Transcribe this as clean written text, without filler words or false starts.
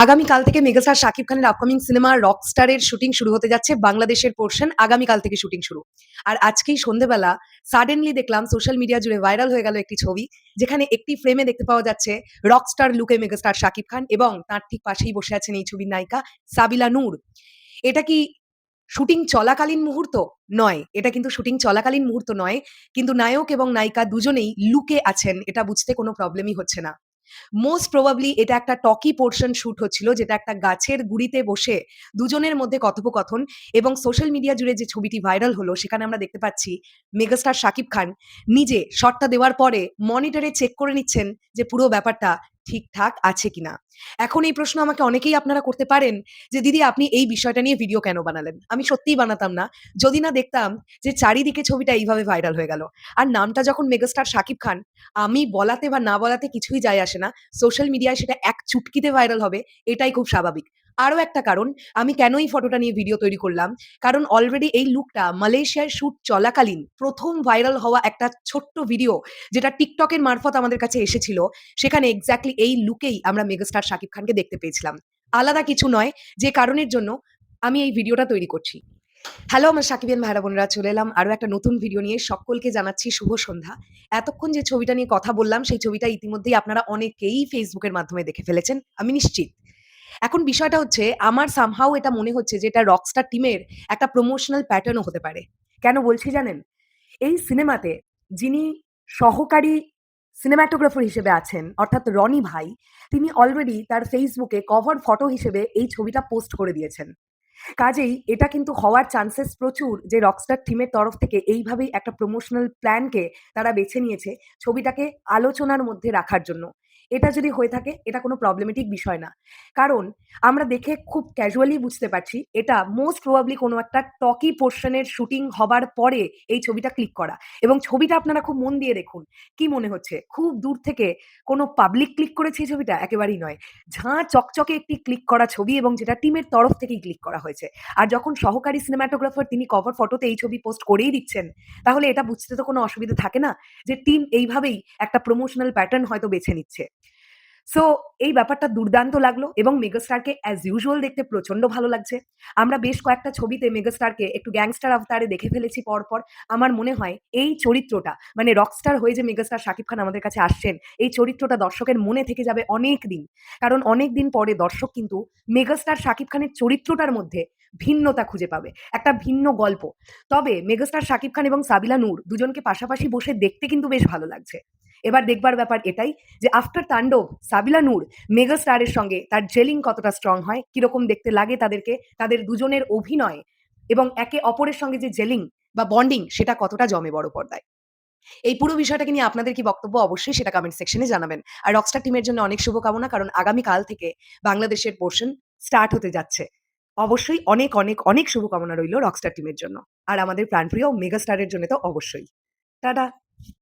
আগামীকাল থেকে মেগাস্টার শাকিব খানের আপকামিং সিনেমা 'রকস্টার' এর শুটিং শুরু হতে যাচ্ছে। বাংলাদেশের পোরশন আগামীকাল থেকে শুটিং শুরু। আর আজকেই সন্ধ্যেবেলা সাডেনলি দেখলাম সোশ্যাল মিডিয়া জুড়ে ভাইরাল হয়ে গেল একটি ছবি। যেখানে একটি ফ্রেমে দেখতে পাওয়া যাচ্ছে রকস্টার লুকে মেগাস্টার শাকিব খান এবং তার ঠিক পাশেই বসে আছেন এই ছবির নায়িকা সাবিলা নূর। এটা কি শুটিং চলাকালীন মুহূর্ত? নয়। এটা কিন্তু শুটিং চলাকালীন মুহূর্ত নয়। কিন্তু নায়ক এবং নায়িকা দুজনেই লুকে আছেন। এটা বুঝতে কোনো প্রবলেমই হচ্ছে না। মোস্ট প্রবাবলি এটা একটা টকি পোরশন শুট হচ্ছিল, যেটা একটা গাছের গুঁড়িতে বসে দুজনের মধ্যে কথোপকথন। এবং সোশ্যাল মিডিয়া জুড়ে যে ছবিটি ভাইরাল হলো সেখানে আমরা দেখতে পাচ্ছি মেগাস্টার শাকিব খান নিজে শটটা দেওয়ার পরে মনিটরে চেক করে নিচ্ছেন যে পুরো ব্যাপারটা ঠিকঠাক আছে কিনা। এখন এই প্রশ্ন আমাকে অনেকেই আপনারা করতে পারেন যে, "দিদি আপনি এই বিষয়টা নিয়ে ভিডিও কেন বানালেন?" আমি সত্যিই বানাতাম না। যদি না দেখতাম যে চারিদিকে ছবিটা এইভাবে ভাইরাল হয়ে গেল। আর নামটা যখন মেগাস্টার শাকিব খান, আমি বলাতে বা না বলাতে কিছুই যায় আসে না। সোশ্যাল মিডিয়ায় সেটা এক চুটকিতে ভাইরাল হবে, এটাই খুব স্বাভাবিক। আরো একটা কারণ, আমি কেন এই ফটোটা নিয়ে ভিডিও তৈরি করলাম, কারণ অলরেডি এই লুকটা মালয়েশিয়ায় শুট চলাকালীন ১ম ভাইরাল হওয়া একটা ছোট্ট ভিডিও, যেটা TikTok এর মারফত আমাদের কাছে এসেছিল, সেখানে এক্সাক্টলি এই লুকেই আমরা মেগাস্টার শাকিব খানকে দেখতে পেয়েছিলাম। আলাদা কিছু নয়, যে কারণের জন্য আমি এই ভিডিওটা তৈরি করছি। হ্যালো আমার সাকিবিয়ান ভাইরা বোনেরা, চলে এলাম আরো একটা নতুন ভিডিও নিয়ে। সকলকে জানাচ্ছি শুভ সন্ধ্যা। এতক্ষণ যে ছবিটা নিয়ে কথা বললাম, সেই ছবিটা ইতিমধ্যেই আপনারা অনেকেই Facebook এর মাধ্যমে দেখে ফেলেছেন, আমি নিশ্চিত। এখন বিষয়টা হচ্ছে, আমার সামহাউ এটা মনে হচ্ছে যে এটা রকস্টার টিমের একটা প্রমোশনাল প্যাটার্ন ও হতে পারে। কেন বলছি জানেন? এই সিনেমাতে যিনি সহকারী সিনেমাটোগ্রাফার হিসেবে আছেন, অর্থাৎ রনি ভাই, তিনি অলরেডি তার Facebook এ কভার ফটো হিসেবে এই ছবিটা পোস্ট করে দিয়েছেন। কাজেই এটা কিন্তু হওয়ার চান্সেস প্রচুর যে রকস্টার টিমের তরফ থেকে এইভাবেই একটা প্রমোশনাল প্ল্যানকে তারা বেছে নিয়েছে ছবিটাকে আলোচনার মধ্যে রাখার জন্য। এটা যদি হয়ে থাকে এটা কোনো প্রবলেমেটিক বিষয় না। কারণ আমরা দেখে খুব ক্যাজুয়ালি বুঝতে পারছি এটা মোস্ট প্রবাবলি কোনো একটা টকি পোরশন এর শুটিং হবার পরে এই ছবিটা ক্লিক করা। এবং ছবিটা আপনারা খুব মন দিয়ে দেখুন। কি মনে হচ্ছে? খুব দূর থেকে কোনো পাবলিক ক্লিক করেছে এই ছবিটা? একেবারেই নয়। ঝাঁ চকচকে একটি ক্লিক করা ছবি এবং যেটা টিমের তরফ থেকেই ক্লিক করা হয়েছে। আর যখন সহকারী সিনেমাটোগ্রাফার তিনি কভার ফটোতে এই ছবি পোস্ট করেই দিচ্ছেন, তাহলে এটা বুঝতে তো কোনো অসুবিধা থাকে না যে টিম এইভাবেই একটা প্রমোশনাল প্যাটার্ন হয়তো বেছে নিচ্ছে। সো এই ব্যাপারটা দুর্দান্ত লাগলো এবং মেগাস্টারকে অ্যাজ ইউজুয়াল দেখতে প্রচন্ড ভালো লাগছে। আমরা বেশ কয়েকটা ছবিতে মেগাস্টারকে একটু গ্যাংস্টার আবতারে দেখে ফেলেছি পরপর। আমার মনে হয় এই চরিত্রটা, মানে রকস্টার হয়ে যে মেগাস্টার শাকিব খান আমাদের কাছে আসছেন, এই চরিত্রটা দর্শকের মনে থেকে যাবে অনেকদিন। কারণ অনেকদিন পরে দর্শক কিন্তু মেগাস্টার শাকিব খানের চরিত্রটার মধ্যে ভিন্নতা খুঁজে পাবে। একটা ভিন্ন গল্প। তবে মেগাস্টার শাকিব খান এবং সাবিলা নূর দুজনকে পাশাপাশি বসে দেখতে কিন্তু বেশ ভালো লাগছে। এবার দেখবার ব্যাপার এটাই যে আফটার তাণ্ডব সাবিলা নূর মেগা স্টারের সঙ্গে তার জেলিং কতটা স্ট্রং হয়, কিরকম দেখতে লাগে তাদেরকে, তাদের দুজনের অভিনয় এবং একে অপরের সঙ্গে যে জেলিং বা বন্ডিং সেটা কতটা জমে বড় পর্দায়। এই পুরো বিষয়টাকে নিয়ে আপনাদের কি বক্তব্য, অবশ্যই সেটা কমেন্ট সেকশনে জানাবেন। আর রকস্টার টিমের জন্য অনেক শুভকামনা, কারণ আগামীকাল থেকে বাংলাদেশের পোরশন স্টার্ট হতে যাচ্ছে। অবশ্যই অনেক, অনেক, অনেক শুভকামনা রইল রকস্টার টিমের জন্য। আর আমাদের প্রাণপ্রিয় মেগা স্টারের জন্য তো অবশ্যই। টাটা।